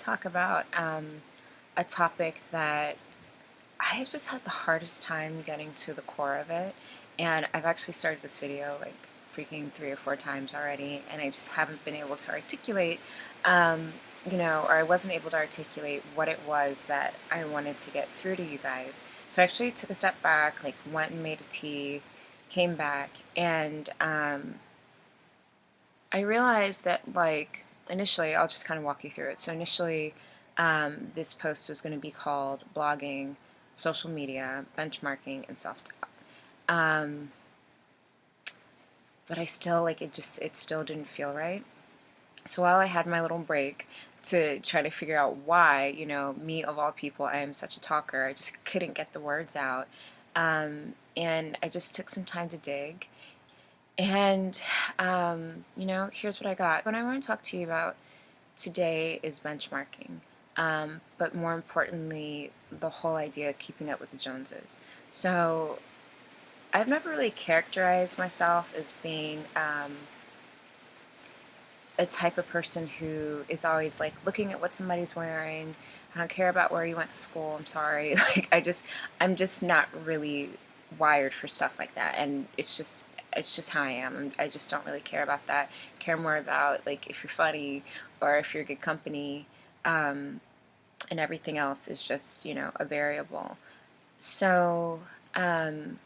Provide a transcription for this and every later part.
talk about a topic that I have just had the hardest time getting to the core of it. And I've actually started this video like freaking 3 or 4 times already, and I just haven't been able to articulate, um, or I wasn't able to articulate what it was that I wanted to get through to you guys. So I actually took a step back, like went and made a tea, came back, and I realized that, like, initially, I'll just kind of walk you through it. So initially, this post was going to be called Blogging, Social Media, Benchmarking, and Self-Doubt. Um, but I still, like, it still didn't feel right. So while I had my little break to try to figure out why, me of all people, I am such a talker, I just couldn't get the words out. And I just took some time to dig. And, here's what I got. What I want to talk to you about today is benchmarking, but more importantly, the whole idea of keeping up with the Joneses. So I've never really characterized myself as being a type of person who is always like looking at what somebody's wearing. I don't care about where you went to school. I'm sorry. I'm just not really wired for stuff like that. And it's just how I am. I just don't really care about that. Care more about like if you're funny or if you're good company, and everything else is just a variable. So I'm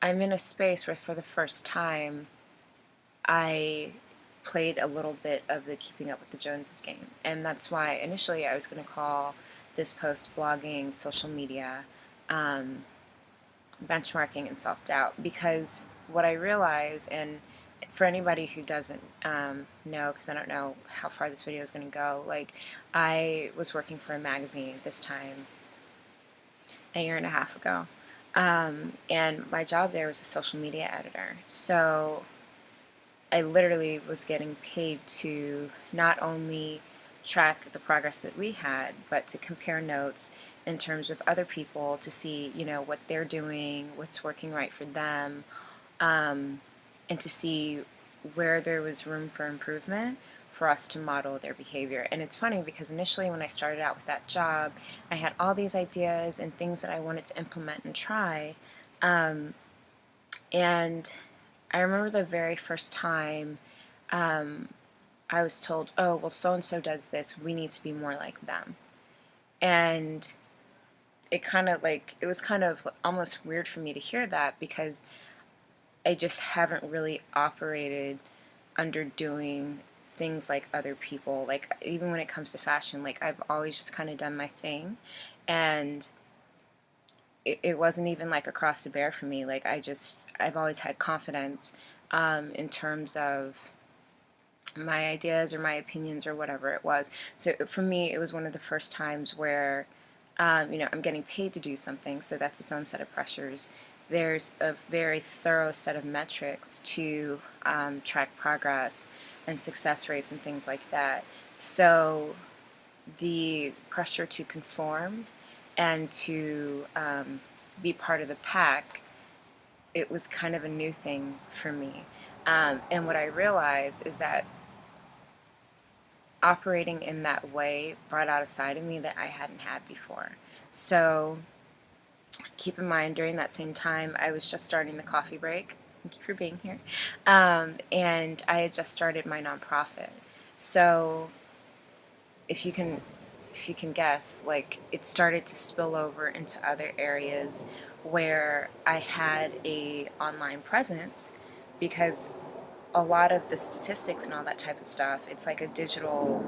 in a space where for the first time I played a little bit of the Keeping Up with the Joneses game. And that's why initially I was going to call this post Blogging, Social Media, Benchmarking, and Self-Doubt. Because what I realize, and for anybody who doesn't know, because I don't know how far this video is going to go, like I was working for a magazine this time a year and a half ago. And my job there was a social media editor. So I literally was getting paid to not only track the progress that we had, but to compare notes in terms of other people to see, what they're doing, what's working right for them, and to see where there was room for improvement for us to model their behavior. And it's funny because initially when I started out with that job, I had all these ideas and things that I wanted to implement and try. And I remember the very first time I was told, oh, well, so-and-so does this, we need to be more like them. And it was kind of almost weird for me to hear that because I just haven't really operated under doing things like other people. Like, even when it comes to fashion, like, I've always just kind of done my thing. And it wasn't even like a cross to bear for me. Like, I've always had confidence in terms of my ideas or my opinions or whatever it was. So for me, it was one of the first times where, I'm getting paid to do something, so that's its own set of pressures. There's a very thorough set of metrics to track progress and success rates and things like that. So the pressure to conform and to be part of the pack, it was kind of a new thing for me. And what I realized is that operating in that way brought out a side of me that I hadn't had before. So keep in mind, during that same time, I was just starting the coffee break. Thank you for being here. And I had just started my nonprofit. So if you can guess, like, it started to spill over into other areas where I had a online presence, because a lot of the statistics and all that type of stuff, it's like a digital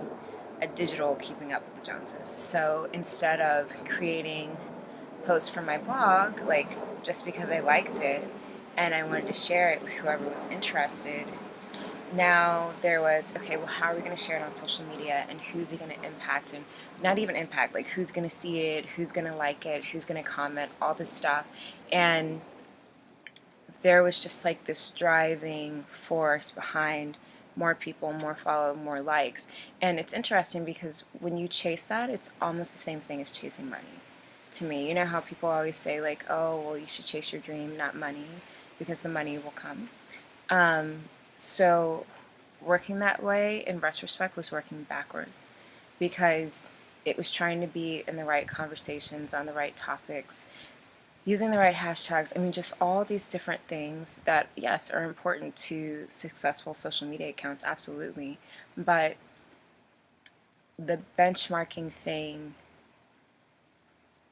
keeping up with the Joneses. So instead of creating posts for my blog, like, just because I liked it and I wanted to share it with whoever was interested, now there was, okay, well, how are we going to share it on social media, and who's it going to impact, and not even impact, like, who's going to see it, who's going to like it, who's going to comment, all this stuff. And there was just like this driving force behind more people, more follow, more likes. And it's interesting because when you chase that, it's almost the same thing as chasing money to me. You know how people always say, like, oh, well, you should chase your dream, not money, because the money will come. So working that way, in retrospect, was working backwards. because it was trying to be in the right conversations on the right topics, using the right hashtags. I mean, just all these different things that, yes, are important to successful social media accounts, absolutely. But the benchmarking thing,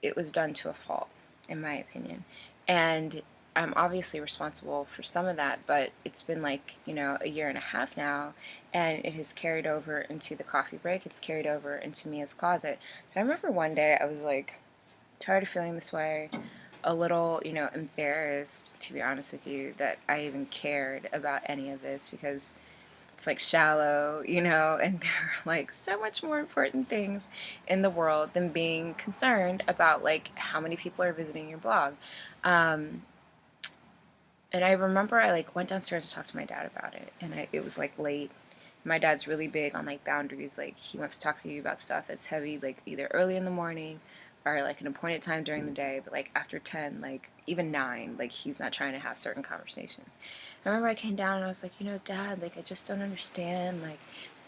it was done to a fault, in my opinion. And I'm obviously responsible for some of that, but it's been like, a year and a half now, and it has carried over into the coffee break. It's carried over into Mia's closet. So I remember one day I was like, tired of feeling this way, a little, embarrassed, to be honest with you, that I even cared about any of this, because it's like shallow, and there are like so much more important things in the world than being concerned about like how many people are visiting your blog. Um, and I remember I like went downstairs to talk to my dad about it, and it was like late. My dad's really big on like boundaries. Like he wants to talk to you about stuff that's heavy, like either early in the morning or like an appointed time during the day, but like after 10, like even 9, like he's not trying to have certain conversations. I remember I came down and I was like, Dad, like I just don't understand, like,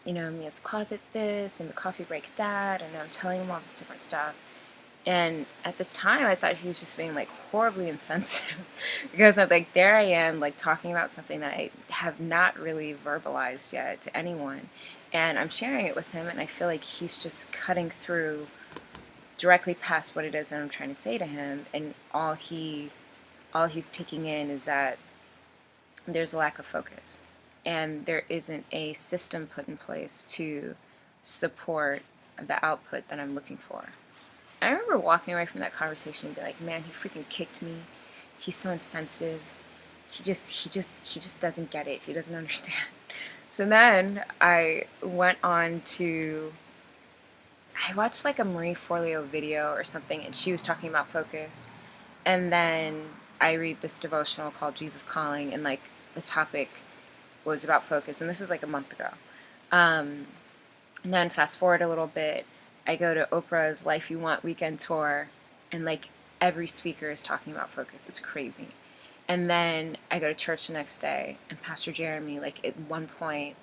Mia's closet this and the coffee break that, and I'm telling him all this different stuff. And at the time, I thought he was just being like horribly insensitive because I'm like, there I am, like talking about something that I have not really verbalized yet to anyone. And I'm sharing it with him, and I feel like he's just cutting through directly past what it is that I'm trying to say to him. And all he's taking in is that there's a lack of focus, and there isn't a system put in place to support the output that I'm looking for. I remember walking away from that conversation and be like, man, he freaking kicked me. He's so insensitive. He just doesn't get it. He doesn't understand. So then I went on to, I watched like a Marie Forleo video or something, and she was talking about focus. And then I read this devotional called Jesus Calling, and like the topic was about focus. And this is like a month ago. And then fast forward a little bit, I go to Oprah's Life You Want weekend tour, and like every speaker is talking about focus. It's crazy. And then I go to church the next day, and Pastor Jeremy, like at one point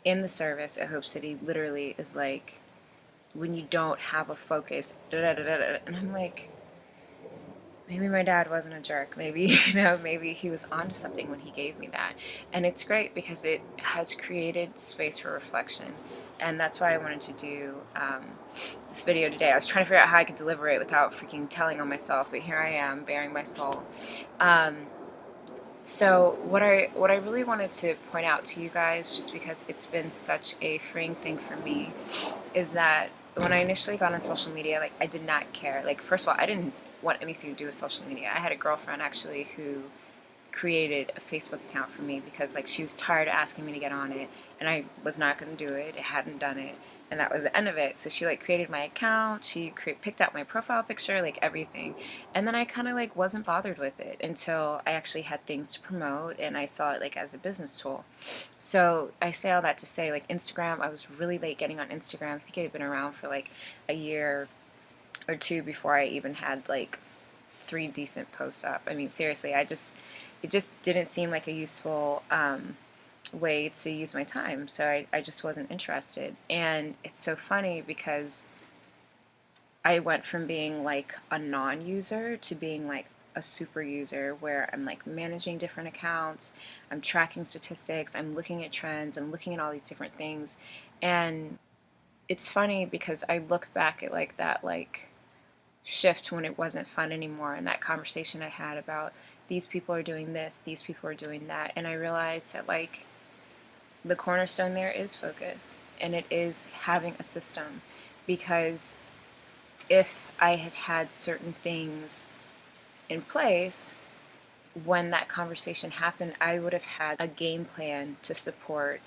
in the service at Hope City, literally is like, when you don't have a focus, da da da da da. And I'm like, maybe my dad wasn't a jerk. Maybe, maybe he was onto something when he gave me that. And it's great because it has created space for reflection. And that's why I wanted to do this video today. I was trying to figure out how I could deliver it without freaking telling on myself, but here I am, bearing my soul. So what I really wanted to point out to you guys, just because it's been such a freeing thing for me, is that when I initially got on social media, like I did not care. Like first of all, I didn't want anything to do with social media. I had a girlfriend actually who created a Facebook account for me because like she was tired of asking me to get on it, and I was not going to do it. I hadn't done it, and that was the end of it. So she like created my account. She picked out my profile picture, like everything, and then I kind of like wasn't bothered with it until I actually had things to promote, and I saw it like as a business tool. So I say all that to say, like Instagram, I was really late getting on Instagram. I think it had been around for like a year or two before I even had like 3 decent posts up. I mean, seriously, it just didn't seem like a useful way to use my time, so I just wasn't interested. And it's so funny because I went from being like a non-user to being like a super user, where I'm like managing different accounts, I'm tracking statistics, I'm looking at trends, I'm looking at all these different things. And it's funny because I look back at like that like shift when it wasn't fun anymore, and that conversation I had about these people are doing this, these people are doing that, and I realized that like the cornerstone there is focus, and it is having a system. Because if I had had certain things in place when that conversation happened, I would have had a game plan to support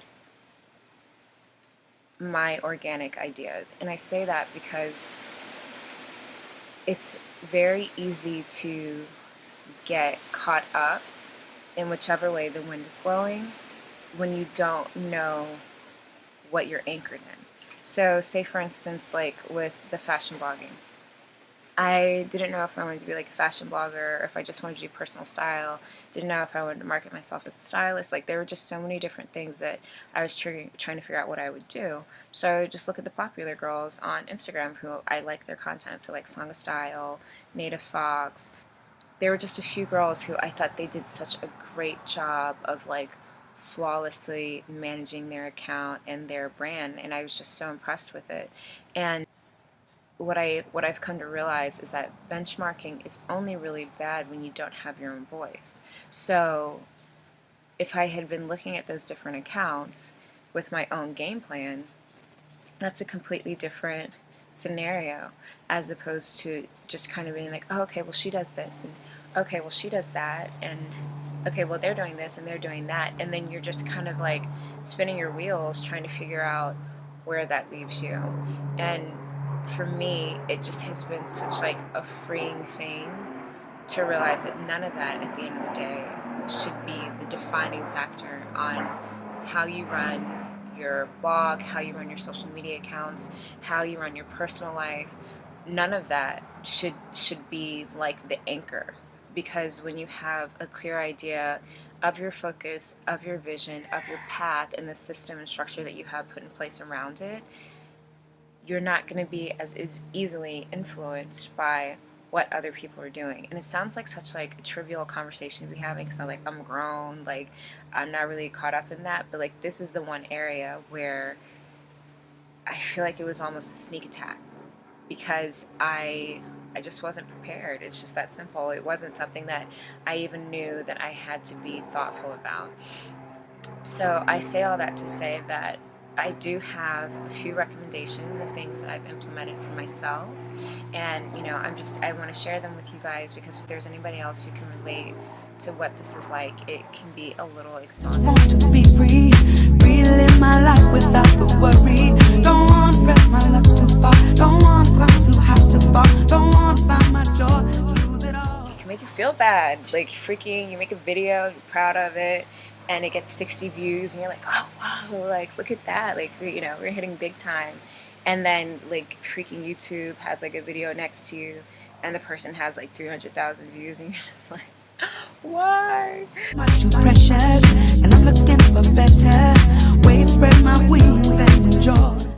my organic ideas. And I say that because it's very easy to get caught up in whichever way the wind is blowing when you don't know what you're anchored in. So say for instance, like with the fashion blogging, I didn't know if I wanted to be like a fashion blogger or if I just wanted to do personal style. Didn't know if I wanted to market myself as a stylist. Like there were just so many different things that I was trying to figure out what I would do. So I would just look at the popular girls on Instagram who I like their content. So like Song of Style, Native Fox. There were just a few girls who I thought they did such a great job of like flawlessly managing their account and their brand, and I was just so impressed with it. And what I've come to realize is that benchmarking is only really bad when you don't have your own voice. So if I had been looking at those different accounts with my own game plan, that's a completely different scenario as opposed to just kind of being like, oh, okay, well, she does this, and okay, well, she does that, and okay, well, they're doing this and they're doing that, and then you're just kind of like spinning your wheels trying to figure out where that leaves you. And for me, it just has been such like a freeing thing to realize that none of that at the end of the day should be the defining factor on how you run your blog, how you run your social media accounts, how you run your personal life. None of that should be like the anchor, because when you have a clear idea of your focus, of your vision, of your path, and the system and structure that you have put in place around it, you're not going to be as easily influenced by what other people are doing. And it sounds like such like a trivial conversation to be having, because I'm like, I'm grown, like I'm not really caught up in that, but like this is the one area where I feel like it was almost a sneak attack, because I just wasn't prepared. It's just that simple. It wasn't something that I even knew that I had to be thoughtful about. So I say all that to say that I do have a few recommendations of things that I've implemented for myself, and I want to share them with you guys, because if there's anybody else who can relate to what this is like, it can be a little exhausting. Want to be free, live my life without the worry. Don't want to press my luck too far. Don't want to climb too high to fall. Don't want to find my joy, lose it all. It can make you feel bad, like freaking. You make a video, you're proud of it, and it gets 60 views, and you're like, oh wow, like look at that, like we're hitting big time. And then like freaking YouTube has like a video next to you, and the person has like 300,000 views, and you're just like, why? Much too precious, and I'm looking for better ways to spread my wings.